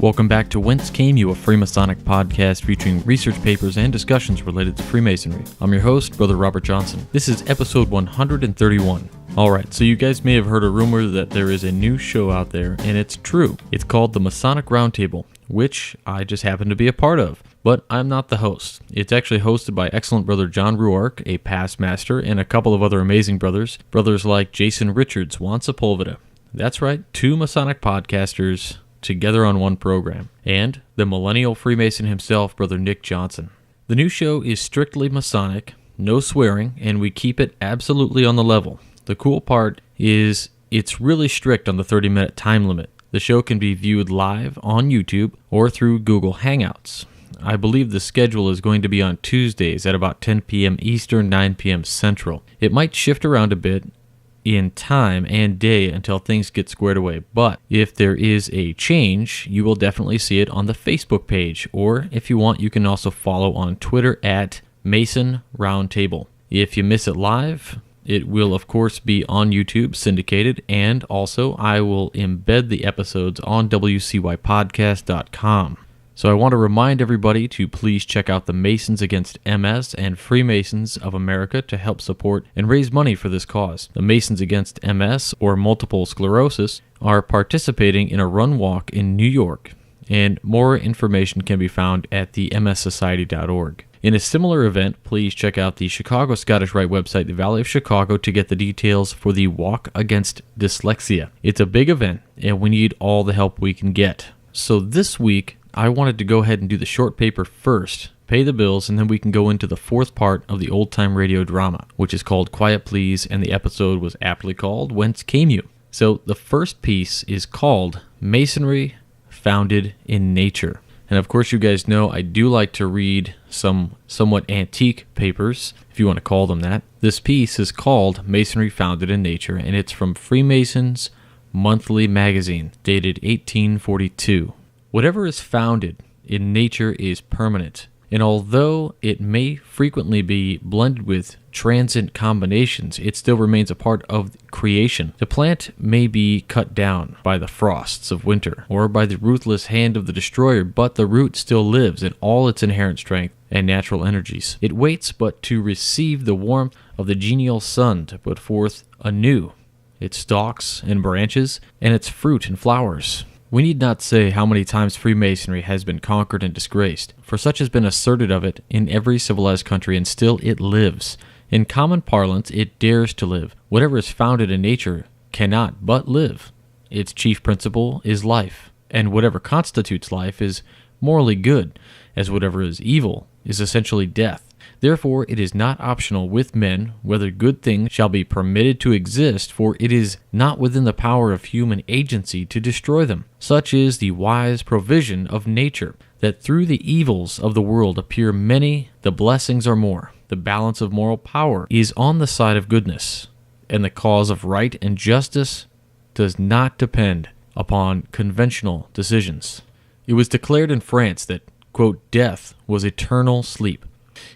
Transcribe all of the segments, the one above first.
Welcome back to Whence, a Freemasonic podcast featuring research papers and discussions related to Freemasonry. I'm your host, Brother Robert Johnson. This is episode 131. Alright, so you guys may have heard a rumor that there is a new show out there, and it's true. It's called the Masonic Roundtable, which I just happen to be a part of. But I'm not the host. It's actually hosted by excellent brother John Ruark, a past master, and a couple of other amazing brothers. Brothers like Jason Richards, Juan Sepulveda. That's right, two Masonic podcasters together on one program, and the millennial Freemason himself, Brother Nick Johnson. The new show is strictly Masonic, no swearing, and we keep it absolutely on the level. The cool part is it's really strict on the 30-minute time limit. The show can be viewed live on YouTube or through Google Hangouts. I believe the schedule is going to be on Tuesdays at about 10 p.m. Eastern, 9 p.m. Central. It might shift around a bit in time and day until things get squared away, but if there is a change, you will definitely see it on the Facebook page, or if you want, you can also follow on Twitter at Mason Roundtable. If you miss it live, it will of course be on YouTube syndicated, and also I will embed the episodes on wcypodcast.com. So I want to remind everybody to please check out the Masons Against MS and Freemasons of America to help support and raise money for this cause. The Masons Against MS, or multiple sclerosis, are participating in a run walk in New York, and more information can be found at the mssociety.org. In a similar event, please check out the Chicago Scottish Rite website, the Valley of Chicago, to get the details for the Walk Against Dyslexia. It's a big event, and we need all the help we can get. So this week, I wanted to go ahead and do the short paper first, pay the bills, and then we can go into the fourth part of the old-time radio drama, which is called Quiet Please, and the episode was aptly called Whence Came You? So the first piece is called Masonry Founded in Nature. And of course you guys know I do like to read some somewhat antique papers, if you want to call them that. This piece is called Masonry Founded in Nature, and it's from Freemason's Monthly Magazine, dated 1842. Whatever is founded in nature is permanent, and although it may frequently be blended with transient combinations, it still remains a part of creation. The plant may be cut down by the frosts of winter or by the ruthless hand of the destroyer, but the root still lives in all its inherent strength and natural energies. It waits but to receive the warmth of the genial sun to put forth anew its stalks and branches and its fruit and flowers. We need not say how many times Freemasonry has been conquered and disgraced, for such has been asserted of it in every civilized country, and still it lives. In common parlance, it dares to live. Whatever is founded in nature cannot but live. Its chief principle is life, and whatever constitutes life is morally good, as whatever is evil is essentially death. Therefore, it is not optional with men whether good things shall be permitted to exist, for it is not within the power of human agency to destroy them. Such is the wise provision of nature, that through the evils of the world appear many, the blessings are more. The balance of moral power is on the side of goodness, and the cause of right and justice does not depend upon conventional decisions. It was declared in France that, quote, death was eternal sleep.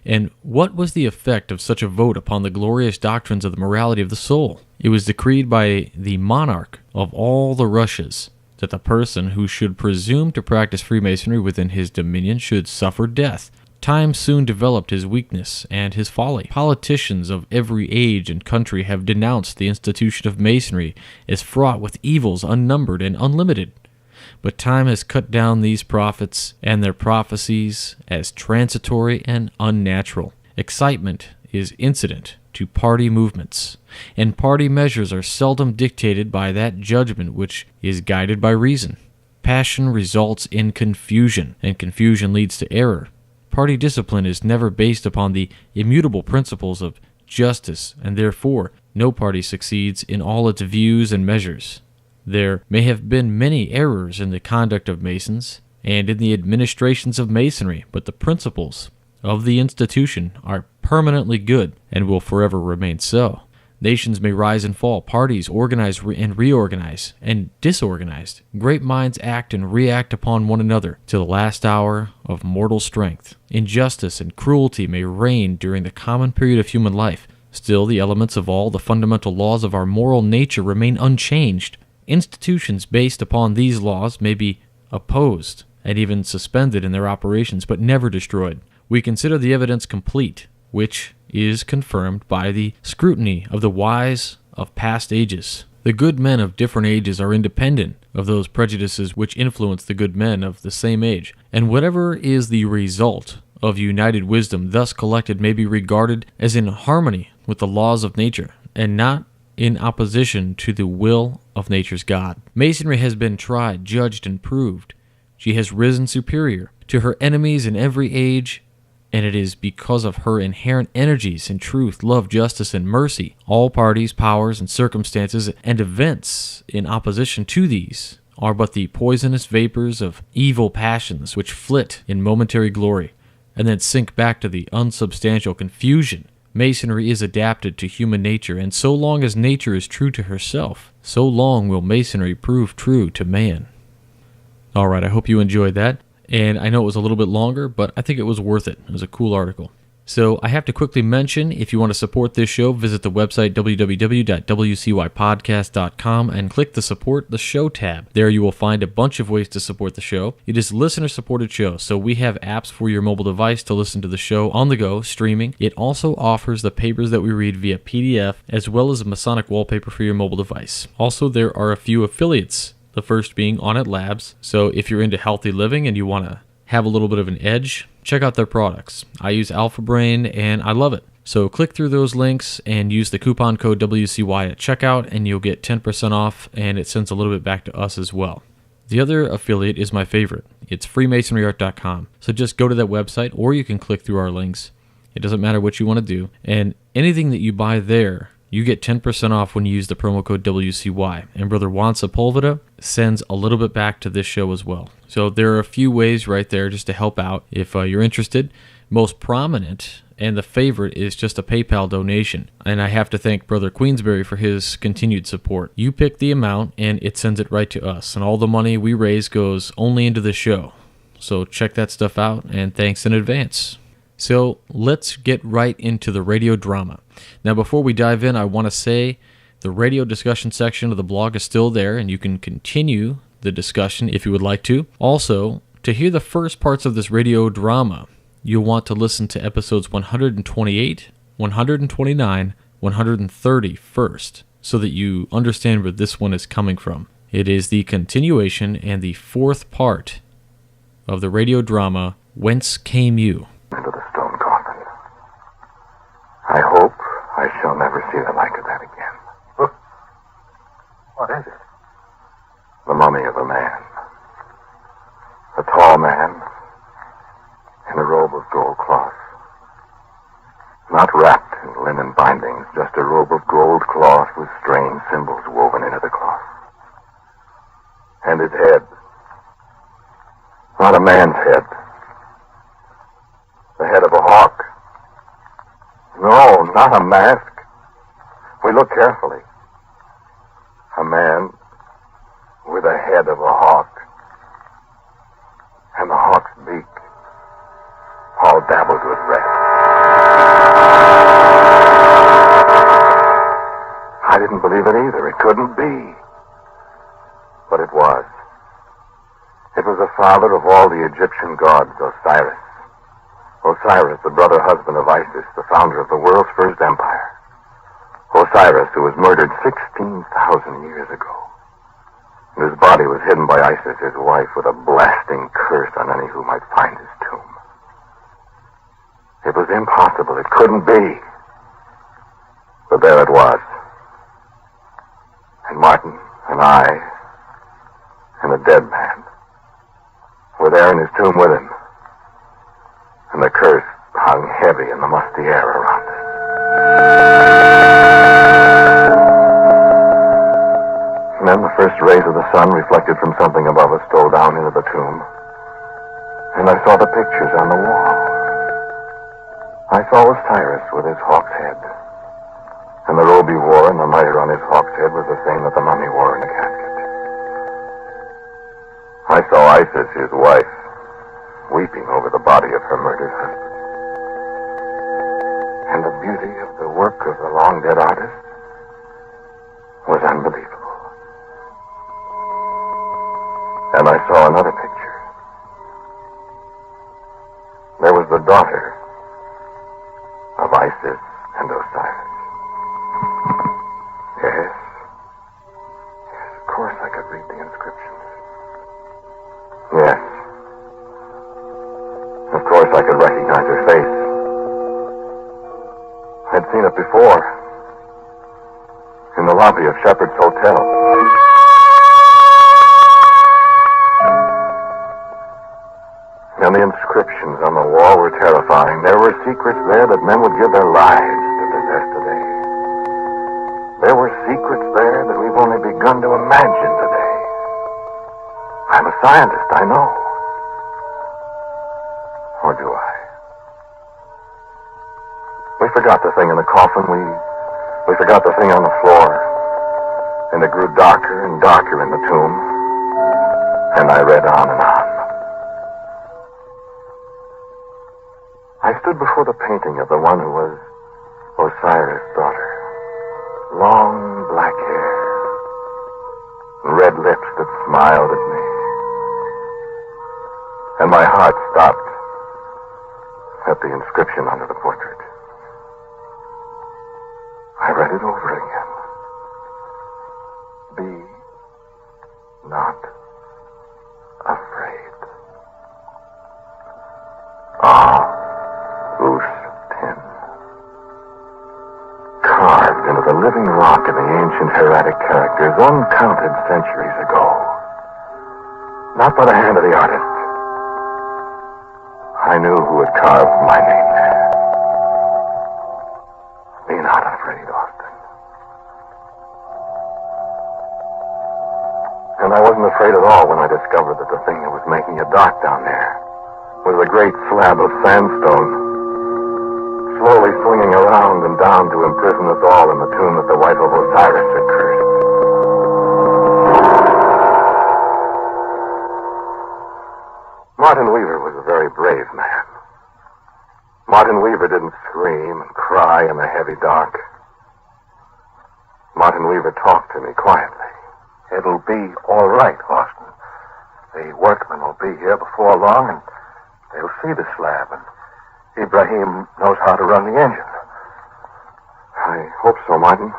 And what was the effect of such a vote upon the glorious doctrines of the morality of the soul? It was decreed by the monarch of all the Russias that the person who should presume to practice Freemasonry within his dominion should suffer death. Time soon developed his weakness and his folly. Politicians of every age and country have denounced the institution of Masonry as fraught with evils unnumbered and unlimited. But time has cut down these prophets and their prophecies as transitory and unnatural. Excitement is incident to party movements, and party measures are seldom dictated by that judgment which is guided by reason. Passion results in confusion, and confusion leads to error. Party discipline is never based upon the immutable principles of justice, and therefore no party succeeds in all its views and measures. There may have been many errors in the conduct of Masons and in the administrations of Masonry, but the principles of the institution are permanently good and will forever remain so. Nations may rise and fall, parties organize and reorganize and disorganize. Great minds act and react upon one another to the last hour of mortal strength. Injustice and cruelty may reign during the common period of human life. Still, the elements of all the fundamental laws of our moral nature remain unchanged. Institutions based upon these laws may be opposed, and even suspended in their operations, but never destroyed. We consider the evidence complete, which is confirmed by the scrutiny of the wise of past ages. The good men of different ages are independent of those prejudices which influence the good men of the same age, and whatever is the result of united wisdom thus collected may be regarded as in harmony with the laws of nature, and not in opposition to the will of nature's God. Masonry has been tried, judged, and proved. She has risen superior to her enemies in every age, and it is because of her inherent energies in truth, love, justice, and mercy. All parties, powers, and circumstances, and events in opposition to these are but the poisonous vapors of evil passions which flit in momentary glory, and then sink back to the unsubstantial confusion. Masonry is adapted to human nature, and so long as nature is true to herself, so long will Masonry prove true to man. Alright, I hope you enjoyed that. And I know it was a little bit longer, but I think it was worth it. It was a cool article. So I have to quickly mention, if you want to support this show, visit the website www.wcypodcast.com and click the Support the Show tab. There you will find a bunch of ways to support the show. It is a listener-supported show, so we have apps for your mobile device to listen to the show on the go, streaming. It also offers the papers that we read via PDF, as well as a Masonic wallpaper for your mobile device. Also, there are a few affiliates. The first being On It Labs. So if you're into healthy living and you want to have a little bit of an edge, check out their products. I use Alpha Brain and I love it. So click through those links and use the coupon code WCY at checkout and you'll get 10% off, and it sends a little bit back to us as well. The other affiliate is my favorite. It's freemasonryart.com. So just go to that website, or you can click through our links. It doesn't matter what you want to do. And anything that you buy there, you get 10% off when you use the promo code WCY. And Brother Juan Sepulveda sends a little bit back to this show as well. So there are a few ways right there just to help out if you're interested. Most prominent and the favorite is just a PayPal donation. And I have to thank Brother Queensberry for his continued support. You pick the amount and it sends it right to us. And all the money we raise goes only into the show. So check that stuff out, and thanks in advance. So let's get right into the radio drama. Now, before we dive in, I want to say the radio discussion section of the blog is still there, and you can continue the discussion if you would like to. Also, to hear the first parts of this radio drama, you'll want to listen to episodes 128, 129, 130 first, so that you understand where this one is coming from. It is the continuation and the fourth part of the radio drama, Whence Came You? Into the stone coffin. I hope I shall never see the like of that again. What is it? The mummy of a man. A tall man in a robe of gold cloth. Not wrapped in linen bindings, just a robe of gold cloth with strange symbols woven into the cloth. And his head. Not a man's head. The head of a hawk. No, not a mask. We look carefully. A man with the head of a hawk. And the hawk's beak all dabbled with red. I didn't believe it either. It couldn't be. But it was. It was the father of all the Egyptian gods, Osiris. Osiris, the brother husband of Isis, the founder of the world's first empire. Osiris, who was murdered 16,000 years ago. And his body was hidden by Isis, his wife, with a blasting curse on any who might find his tomb. It was impossible. It couldn't be. But there it was. And Martin and I and the dead man were there in his tomb with him. And the curse hung heavy in the musty air around us. And then the first rays of the sun, reflected from something above us, stole down into the tomb. And I saw the pictures on the wall. I saw Osiris with his hawk's head. And the robe he wore and the mitre on his hawk's head was the same that the mummy wore in the casket. I saw Isis, his wife, weeping over the body of her murdered husband. And the beauty of the work of the long-dead artist was unbelievable. And I saw another picture. There was the daughter of Isis and Osiris. Yes. Yes, of course I could read the inscriptions. Yes. Of course I could recognize her face. I'd seen it before. In the lobby of Shepherd's Hotel. And the inscriptions on the wall were terrifying. There were secrets there that men would give their lives to possess today. There were secrets there that we've only begun to imagine today. I'm a scientist, I know. Or do I? We forgot the thing in the coffin. We forgot the thing on the floor. And it grew darker and darker in the tomb. And I read on and on. I stood before the painting of the one who was Osiris' daughter. Long black hair. Red lips that smiled at me. And my heart stopped at the inscription under the portrait. I read it over again. Be not afraid. Carved into the living rock of the ancient hieratic characters uncounted centuries ago. Not by the hand of the artist. I knew who had carved my name there. Be not afraid, Austin. And I wasn't afraid at all when I discovered that the thing that was making a dock down there was a great slab of sandstone, slowly swinging around and down to imprison us all in the tomb that the wife of Osiris had cursed. Martin Weaver was a very brave man. Martin Weaver didn't scream and cry in the heavy dark. Martin Weaver talked to me quietly. It'll be all right, Austin. The workmen will be here before long, and they'll see the slab, and Ibrahim knows how to run the engine. I hope so, Martin.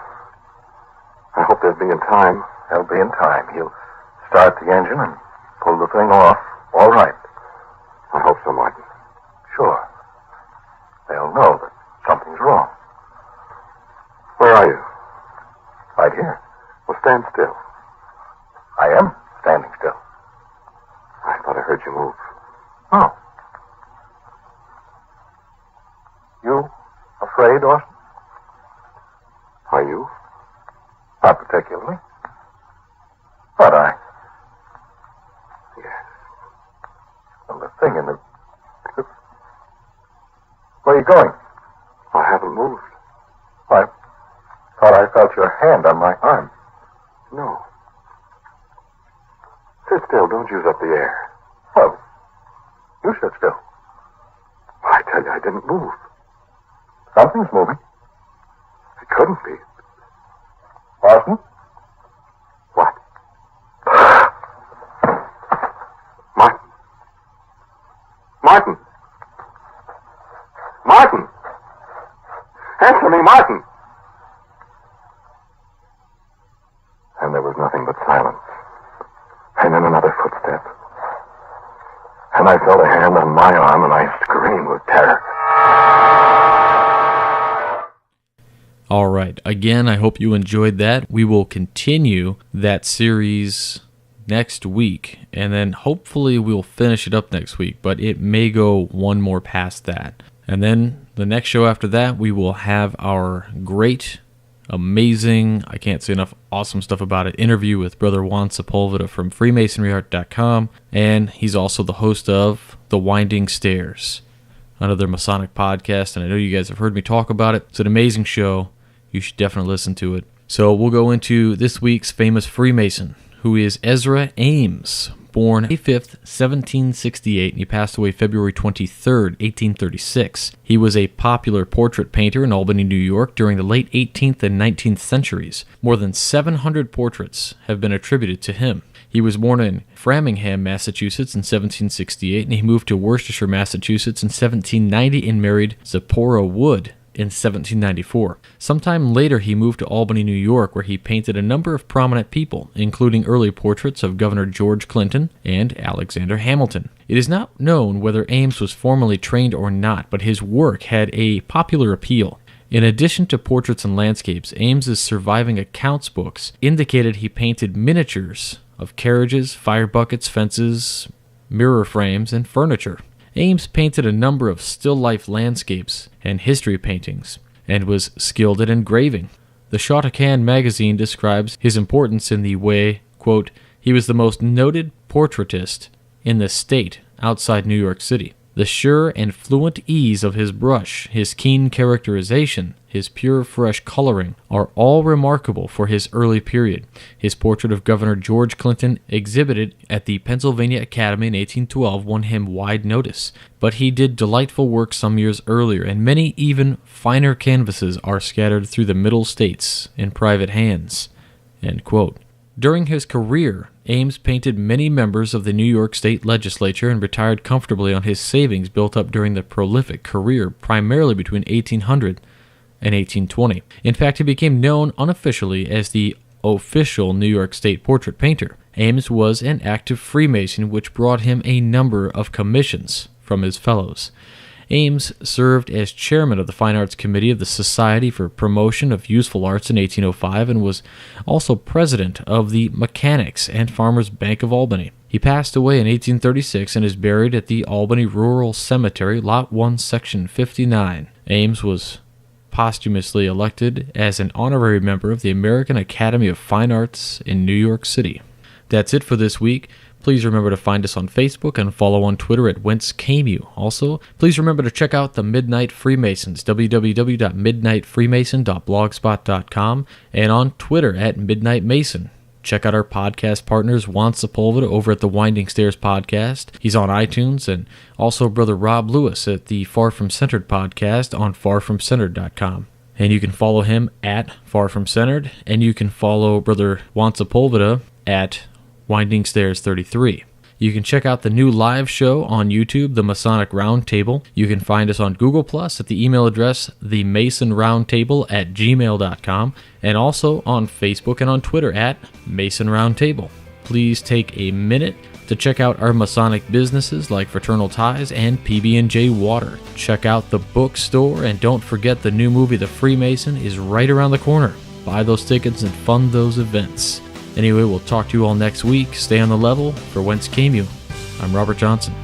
I hope they'll be in time. They'll be in time. He'll start the engine and pull the thing off. All right. I hope so, Martin. Sure. They'll know that something's wrong. Where are you? Right here. Well, stand still. I am standing still. I thought I heard you move. Oh. You afraid, Austin? Are you? Not particularly. But I... Yes. Well, the thing in the... Where are you going? I haven't moved. I thought I felt your hand on my arm. No. Sit still. Don't use up the air. Well, you sit still. I tell you, I didn't move. Something's moving. It couldn't be. Austin? What? Martin. Martin. Martin. Answer me, Martin. And there was nothing but silence. And then another footstep. And I felt a hand on my arm, and I screamed with terror. All right. Again, I hope you enjoyed that. We will continue that series next week, and then hopefully we'll finish it up next week, but it may go one more past that. And then the next show after that, we will have our great, amazing, I can't say enough awesome stuff about it, interview with Brother Juan Sepulveda from FreemasonryArt.com, and he's also the host of The Winding Stairs, another Masonic podcast, and I know you guys have heard me talk about it. It's an amazing show. You should definitely listen to it. So we'll go into this week's famous Freemason, who is Ezra Ames, born May 5th, 1768, and he passed away February 23rd, 1836. He was a popular portrait painter in Albany, New York during the late 18th and 19th centuries. More than 700 portraits have been attributed to him. He was born in Framingham, Massachusetts in 1768, and he moved to Worcestershire, Massachusetts in 1790 and married Zipporah Wood in 1794. Sometime later, he moved to Albany, New York, where he painted a number of prominent people, including early portraits of Governor George Clinton and Alexander Hamilton. It is not known whether Ames was formally trained or not, but his work had a popular appeal. In addition to portraits and landscapes, Ames's surviving accounts books indicated he painted miniatures of carriages, fire buckets, fences, mirror frames, and furniture. Ames painted a number of still-life landscapes and history paintings, and was skilled at engraving. The Shotokan magazine describes his importance in the way, quote, he was the most noted portraitist in the state outside New York City. The sure and fluent ease of his brush, his keen characterization, his pure, fresh coloring are all remarkable for his early period. His portrait of Governor George Clinton, exhibited at the Pennsylvania Academy in 1812, won him wide notice. But he did delightful work some years earlier, and many even finer canvases are scattered through the Middle States in private hands. End quote. During his career, Ames painted many members of the New York State Legislature and retired comfortably on his savings built up during the prolific career primarily between 1800 and 1820. In fact, he became known unofficially as the official New York State portrait painter. Ames was an active Freemason, which brought him a number of commissions from his fellows. Ames served as chairman of the Fine Arts Committee of the Society for Promotion of Useful Arts in 1805 and was also president of the Mechanics and Farmers Bank of Albany. He passed away in 1836 and is buried at the Albany Rural Cemetery, Lot 1, Section 59. Ames was posthumously elected as an honorary member of the American Academy of Fine Arts in New York City. That's it for this week. Please remember to find us on Facebook and follow on Twitter at Whence. Also, please remember to check out the Midnight Freemasons, www.midnightfreemason.blogspot.com, and on Twitter at Midnight Mason. Check out our podcast partners, Whence over at the Winding Stairs Podcast. He's on iTunes, and also Brother Rob Lewis at the Far From Centered Podcast on farfromcentered.com. And you can follow him at Far From Centered, and you can follow Brother Whence at Winding Stairs 33. You can check out the new live show on YouTube, the Masonic Roundtable. You can find us on Google Plus at the email address themasonroundtable@gmail.com, and also on Facebook and on Twitter at Mason Roundtable. Please take a minute to check out our Masonic businesses like Fraternal Ties and PB&J Water. Check out the bookstore, and don't forget the new movie The Freemason is right around the corner. Buy those tickets and fund those events. Anyway, we'll talk to you all next week. Stay on the level. For Whence Came You, I'm Robert Johnson.